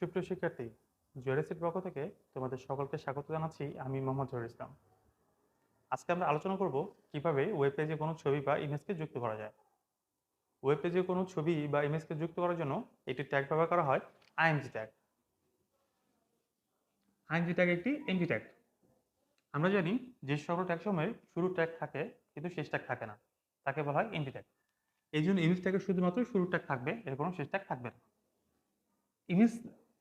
সুপ্রিয় শিক্ষার্থী, জেআরএসির পক্ষ থেকে তোমাদের সকলকে স্বাগত জানাচ্ছি। আমি মোহাম্মদ জহির ইসলাম। আজকে আমরা আলোচনা করব কিভাবে ওয়েব পেজে কোনো ছবি বা ইমেজকে যুক্ত করা যায়। ওয়েব পেজে কোনো ছবি বা ইমেজকে যুক্ত করার জন্য একটি ট্যাগ ব্যবহার করা হয়, আইএমজি ট্যাগ। আইএমজি ট্যাগ একটি এমজি ট্যাগ। আমরা জানি যে সকল ট্যাগ সময়ের শুরু ট্যাগ থাকে কিন্তু শেষ ট্যাগ থাকে না, তাকে বলা হয় এমজি ট্যাগ। এই জন্য ইমেজ ট্যাগে শুধুমাত্র শুরু ট্যাগ থাকবে, এর কোনো শেষ ট্যাগ থাকবে না। ইমেজ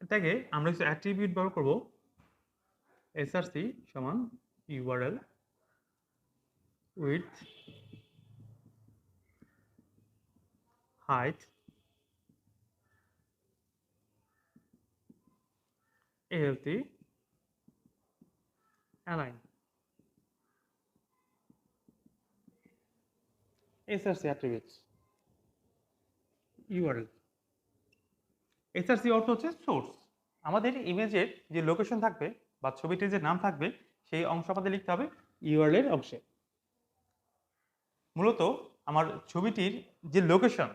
ট্যাগে আমরা কিছু অ্যাট্রিবিউট ব্যবহার করব। HRC সমান URL width height ALT align HRC attributes URL। HRC অর্থ হচ্ছে সোর্স। আমাদের ইমেজের যে লোকেশন থাকবে বা ছবিটির যে নাম থাকবে সেই অংশ আমাদের লিখতে হবে URL এর অংশে। মূলত আমার ছবিটির যে লোকেশন,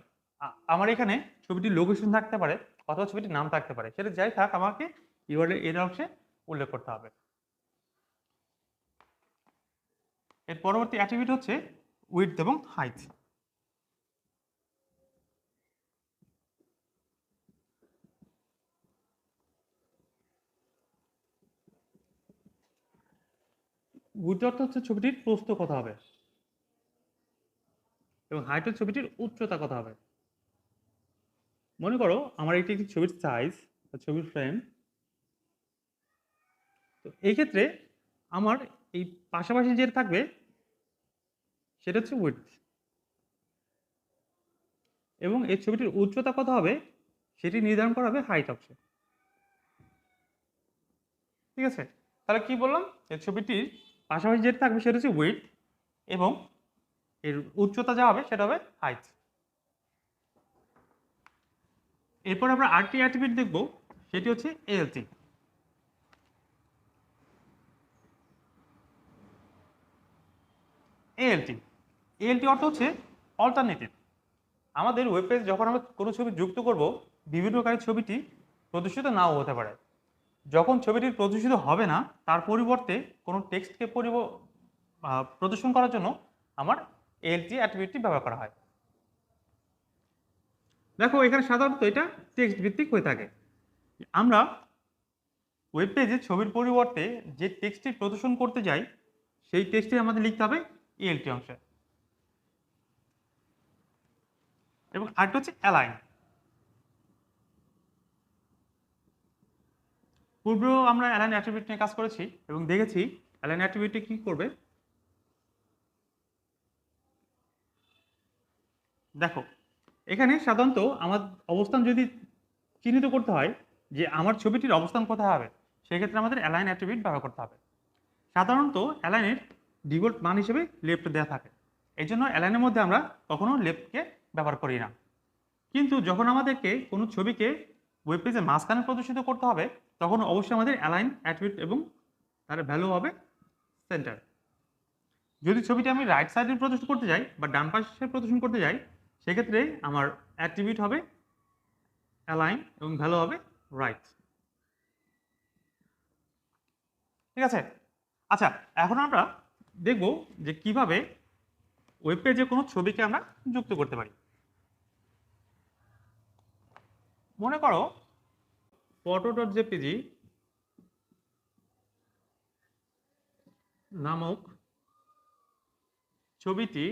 আমার এখানে ছবিটির লোকেশন থাকতে পারে অথবা ছবিটির নাম থাকতে পারে, সেটা যাই থাক আমাকে URL এর অংশে উল্লেখ করতে হবে। এর পরবর্তী অ্যাট্রিবিউট হচ্ছে উইডথ এবং হাইট। উইডথ অর্থ হচ্ছে ছবিটির প্রস্থ কত হবে এবং হাইট হচ্ছে ছবিটির উচ্চতা কত হবে। মনে করো আমার একটি ছবির সাইজ বা ছবির ফ্রেম, তো এই ক্ষেত্রে আমার এই পাশাপাশি যেটা থাকবে সেটা হচ্ছে উইডথ, এবং এই ছবিটির উচ্চতা কত হবে সেটি নির্ধারণ করা হবে হাইট অংশে। ঠিক আছে, তাহলে কি বললাম, এই ছবিটির পাশাপাশি যেটা থাকবে সেটা হচ্ছে উইডথ এবং এর উচ্চতা যা হবে সেটা হবে হাইট। এরপর আমরা আরেকটি অ্যাট্রিবিউট দেখব, সেটি হচ্ছে এএলটি। এএলটি অর্থ হচ্ছে অল্টারনেটিভ। আমাদের ওয়েব পেজ যখন আমরা কোনো ছবি যুক্ত করব, বিভিন্ন কারণে ছবিটি প্রদর্শিত নাও হতে পারে। যখন ছবিটি প্রদর্শিত হবে না, তার পরিবর্তে কোনো টেক্সটকে প্রদর্শন করার জন্য আমার এএলটি অ্যাট্রিবিউটটি ব্যবহার করা হয়। দেখো এখানে সাধারণত এটা টেক্সট ভিত্তিক হয়ে থাকে। আমরা ওয়েব পেজে ছবির পরিবর্তে যে টেক্সটটি প্রদর্শন করতে যাই সেই টেক্সটটি আমাদের লিখতে হবে এএলটি অংশে। এবং আরেকটা হচ্ছে অ্যালাইন। পূর্বেও আমরা অ্যালাইন অ্যাট্রিবিউট নিয়ে কাজ করেছি এবং দেখেছি অ্যালাইন অ্যাট্রিবিউটটি কি করবে। দেখো এখানে সাধারণত আমার অবস্থান যদি চিহ্নিত করতে হয় যে আমার ছবিটির অবস্থান কোথায় হবে, সেক্ষেত্রে আমাদের অ্যালাইন অ্যাট্রিবিউট ব্যবহার করতে হবে। সাধারণত অ্যালাইনের ডিফল্ট মান হিসেবে লেফট দেওয়া থাকে, এই জন্য অ্যালাইনের মধ্যে আমরা কখনো লেফটকে ব্যবহার করি না। কিন্তু যখন আমাদেরকে কোনো ছবিকে ওয়েব পেজের মাঝখানে প্রদর্শিত করতে হবে, তখন অবশ্যই আমাদের অ্যালাইন অ্যাট্রিবিউট এবং তার ভ্যালু হবে সেন্টার। যদি ছবিটি আমি রাইট সাইডে প্রদর্শন করতে যাই বা ডান পাশে প্রদর্শন করতে যাই, সেক্ষেত্রে আমার অ্যাট্রিবিউট হবে অ্যালাইন এবং ভ্যালু হবে রাইট। ঠিক আছে, আচ্ছা এখন আমরা দেখব যে কিভাবে ওয়েব পেজে কোনো ছবিকে আমরা যুক্ত করতে পারি। মনে করো photo.jpg নামক ছবিটি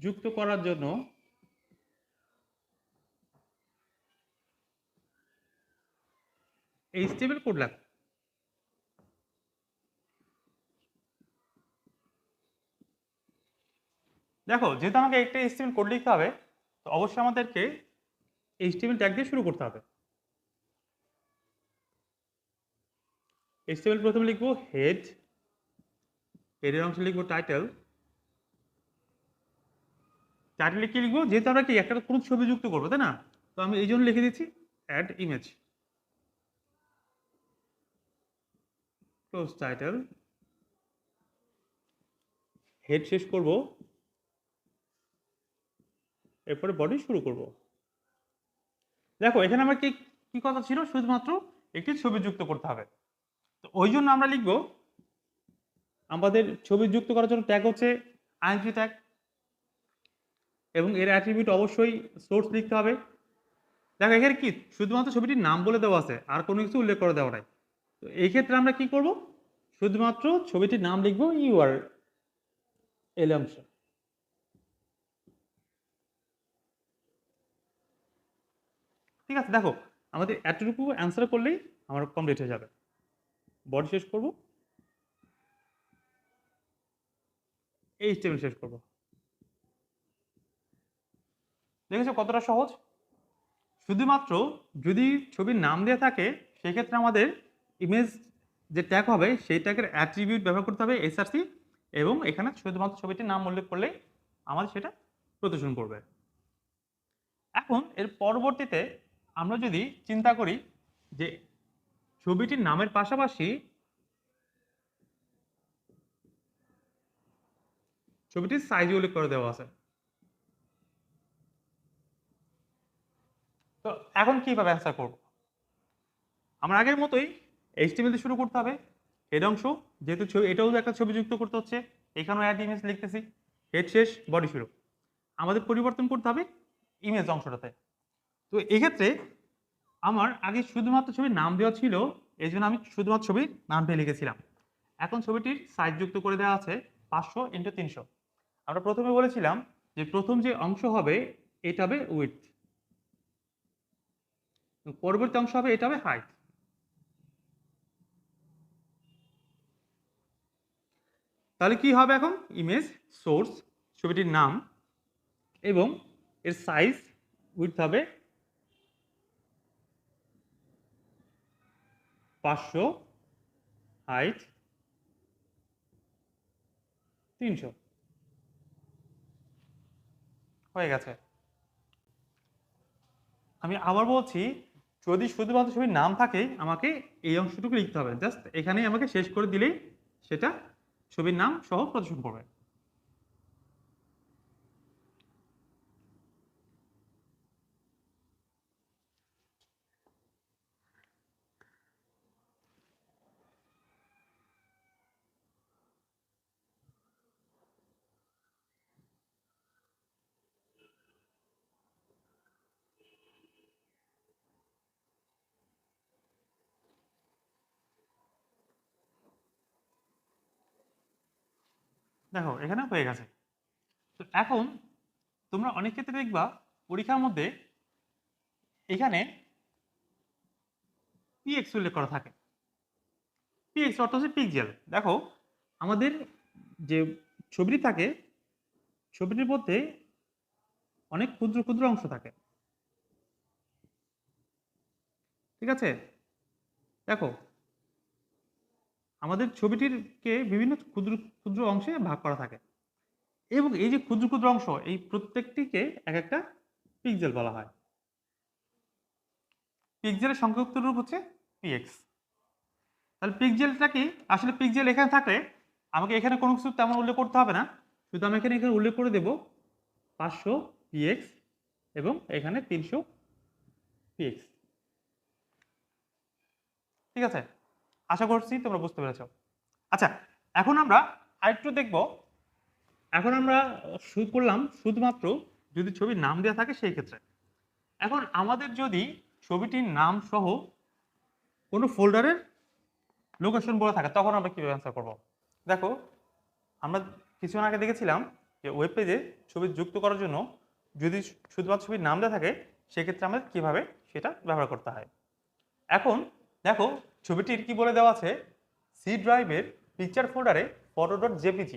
যুক্ত করার জন্য HTML কোড লাগবে। দেখো যেহেতু আমাকে একটা HTML কোড লিখতে হবে, তো অবশ্যই আমাদেরকে HTML ট্যাগ দিয়ে শুরু করতে হবে। HTML প্রথমে লিখবো হেড, হেডের অংশে লিখবো টাইটেল। টাইটেলে কি লিখবো, যেহেতু আমরা কি একটা কোনো ছবি যুক্ত করবো তাই না, তো আমি এই জন্য লিখে দিচ্ছি add image. Close title, head শেষ করব, এরপরে বডি শুরু করব। দেখো এখানে আমার কি কি কথা ছিল, শুধুমাত্র একটি ছবি যুক্ত করতে হবে। তো ওই জন্য আমরা লিখব আমাদের ছবি যুক্ত করার জন্য ট্যাগ হচ্ছে আইএনজি ট্যাগ, এবং এর অ্যাট্রিবিউট অবশ্যই সোর্স লিখতে হবে। দেখো এখানে কি শুধুমাত্র ছবিটির নাম বলে দেওয়া আছে, আর কোনো কিছু উল্লেখ করে দেওয়া নাই। তো এই ক্ষেত্রে আমরা কি করব, শুধুমাত্র ছবিটির নাম লিখব URL অংশ। ঠিক আছে, দেখো আমাদের এতটুকু অ্যান্সার করলেই আমার কমপ্লিট হয়ে যাবে। বডি শেষ করব, HTML শেষ করব। দেখেছো কতটা সহজ। শুধুমাত্র যদি ছবির নাম দেওয়া থাকে সেক্ষেত্রে আমাদের ইমেজ যে ট্যাগ হবে সেই ট্যাগের অ্যাট্রিবিউট ব্যবহার করতে হবে HRC, এবং এখানে শুধুমাত্র ছবিটির নাম উল্লেখ করলেই আমাদের সেটা প্রদর্শন করবে। এখন এর পরবর্তীতে আমরা যদি চিন্তা করি যে ছবিটির নামের পাশাপাশি ছবিটির সাইজ উল্লেখ করে দেওয়া আছে, তো এখন কিভাবে অ্যান্সার করব? আমরা আগের মতোই HTML দিয়ে শুরু করতে হবে। হেড অংশ, যেহেতু ছবি এটাও একটা ছবি যুক্ত করতে হচ্ছে, এখানেও অ্যাড ইমেজ লিখতেছি, হেড শেষ বডি শুরু। আমাদের পরিবর্তন করতে হবে ইমেজ অংশটাতে। তো এক্ষেত্রে আমার আগে শুধুমাত্র ছবির নাম দেওয়া ছিল, এই জন্য আমি শুধুমাত্র ছবির নামটা লিখেছিলাম। এখন ছবিটির সাইজ যুক্ত করে দেওয়া আছে 500x300। আমরা প্রথমে বলেছিলাম যে প্রথম যে অংশ হবে এটা হবে উইডথ, পরবর্তী অংশ হবে এটা হবে হাইট। তাহলে কি হবে এখন, ইমেজ সোর্স ছবিটির নাম এবং এর সাইজ উইডথ হবে 500, হাইট 300 হয়ে গেছে। আমি আবার বলছি, যদি শুধুমাত্র ছবির নাম থাকে আমাকে এই অংশটুকু লিখতে হবে, জাস্ট এখানেই আমাকে শেষ করে দিলেই সেটা ছবির নাম সহ প্রদর্শন করবে। দেখো এখানে হয়ে গেছে। তো এখন তোমরা অনেক ক্ষেত্রে দেখবা পরীক্ষার মধ্যে এখানে PX উল্লেখ করা থাকে। PX অর্থ হচ্ছে পিক্সেল। দেখো আমাদের যে ছবিটি থাকে, ছবিটির মধ্যে অনেক ক্ষুদ্র ক্ষুদ্র অংশ থাকে, ঠিক আছে? দেখো আমাদের ছবিটিরকে বিভিন্ন ক্ষুদ্র ক্ষুদ্র অংশে ভাগ করা থাকে, এবং এই যে ক্ষুদ্র ক্ষুদ্র অংশ এই প্রত্যেকটিকে এক একটা পিক্সেল বলা হয়। পিক্সেলের সংক্ষিপ্ত রূপ হচ্ছে PX। তাহলে পিক্সেলটা কি, আসলে পিক্সেল এখানে থাকলে আমাকে এখানে কোনো কিছু তেমন উল্লেখ করতে হবে না, শুধু আমি এখানে উল্লেখ করে দেব 500 PX এবং এখানে 300 PX। ঠিক আছে, আশা করছি তোমরা বুঝতে পেরেছ। আচ্ছা, এখন আমরা আরেকটু দেখব। এখন আমরা শুরু করলাম শুধুমাত্র যদি ছবির নাম দেওয়া থাকে সেই ক্ষেত্রে। এখন আমাদের যদি ছবিটির নাম সহ কোনো ফোল্ডারের লোকেশন বলে থাকে তখন আমরা কিভাবে অ্যান্সার করব? দেখো আমরা কিছুক্ষণ আগে দেখেছিলাম যে ওয়েব পেজে ছবি যুক্ত করার জন্য যদি শুধুমাত্র ছবির নাম দেওয়া থাকে সেক্ষেত্রে আমাদের কিভাবে সেটা ব্যবহার করতে হয়। এখন দেখো ছবিটির কি বলে দেওয়া আছে, সি ড্রাইভের পিকচার ফোল্ডারে ফটো.jpg,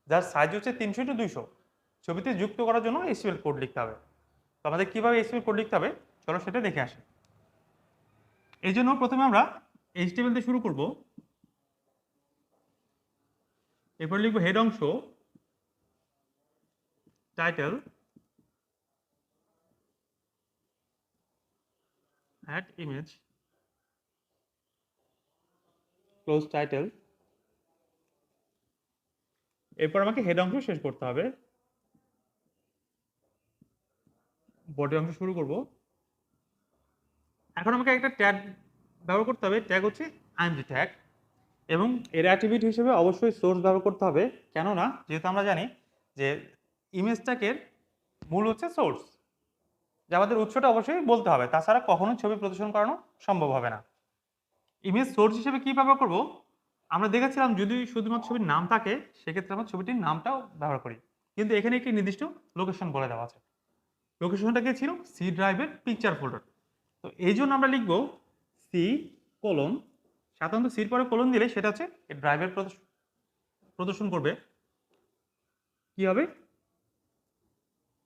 যার সাইজ হচ্ছে 300x200 ছবিতে যুক্ত করার জন্য HTML কোড লিখতে হবে। তো আমাদের কিভাবে HTML কোড লিখতে হবে চলো সেটা দেখে আসি। এই জন্য প্রথমে আমরা HTML দিয়ে শুরু করব। এরপর লিখব হেড অংশ, title, add image, close title. এরপর আমাকে হেড অংশ শেষ করতে হবে। বডি অংশ শুরু করব, এখন আমাকে একটা ট্যাগ ব্যবহার করতে হবে, ট্যাগ হচ্ছে আইএমজি ট্যাগ, এবং এর অ্যাট্রিবিউট হিসেবে অবশ্যই সোর্স ব্যবহার করতে হবে। কেননা যেহেতু আমরা জানি যে ইমেজ ট্যাগের মূল হচ্ছে সোর্স, যে আমাদের উৎসটা অবশ্যই বলতে হবে, তাছাড়া কখনোই ছবি প্রদর্শন করানো সম্ভব হবে না। ইমেজ সোর্স হিসেবে কি ব্যবহার করব, আমরা দেখেছিলাম যদি শুধুমাত্র ছবির নাম থাকে সেক্ষেত্রে আমরা ছবিটির নামটাও ব্যবহার করি, কিন্তু এখানে একটি নির্দিষ্ট লোকেশন বলে দেওয়া আছে। লোকেশনটা কি ছিল? সি ড্রাইভের পিকচার ফোল্ডার। তো এই জন্য আমরা লিখব সি কোলন, সাধারণত সির পরে কোলন দিলে সেটা হচ্ছে ড্রাইভের প্রদর্শন করবে। কি হবে?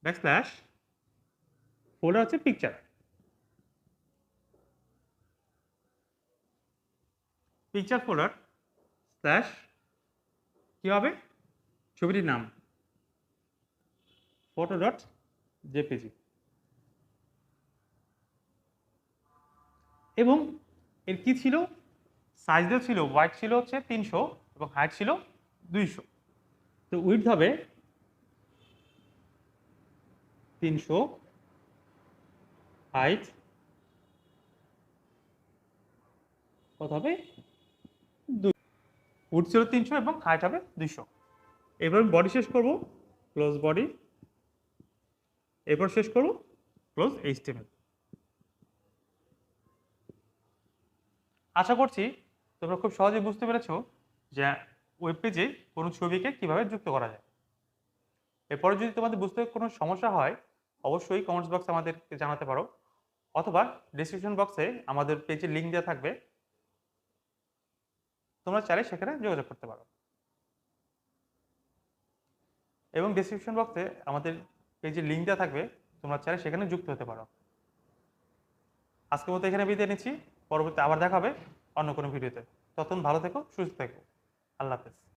ব্যাকস্ল্যাশ ফোল্ডার হচ্ছে পিকচার, পিকচার ফোল্ডার স্ল্যাশ কি হবে? ছবিটির নাম ফটো ডট জেপিজি। এবং এর কি ছিল? সাইজ দেওয়া ছিল, ওয়াইড ছিল হচ্ছে 300 এবং হাইট ছিল 200। তো উইডথ হবে 300, হাইট কত হবে? 2। উইডথ ছিল 300 এবং হাইট হবে 200। এবার বডি শেষ করব, ক্লোজ বডি। এরপর শেষ করব ক্লোজ এইচটিএমএল। আশা করছি তোমরা খুব সহজেই বুঝতে পেরেছো যে ওয়েব পেজে কোনো ছবিকে কিভাবে যুক্ত করা যায়। এরপরে যদি তোমাদের বুঝতে কোনো সমস্যা হয় অবশ্যই কমেন্টস বক্সে আমাদেরকে জানাতে পারো, অথবা ডেসক্রিপশন বক্সে আমাদের পেজের লিঙ্ক দেওয়া থাকবে, তোমরা চাইলে সেখানে যোগাযোগ করতে পারো। এবং ডেসক্রিপশন বক্সে আমাদের পেজের লিঙ্ক দেওয়া থাকবে, তোমরা চাইলে সেখানে যুক্ত হতে পারো। আজকের মতো এখানে বিদায় নিচ্ছি, পরবর্তী আবার দেখা হবে অন্য কোনো ভিডিওতে। ততক্ষণ ভালো থেকো, সুস্থ থেকো। আল্লাহ হাফেজ।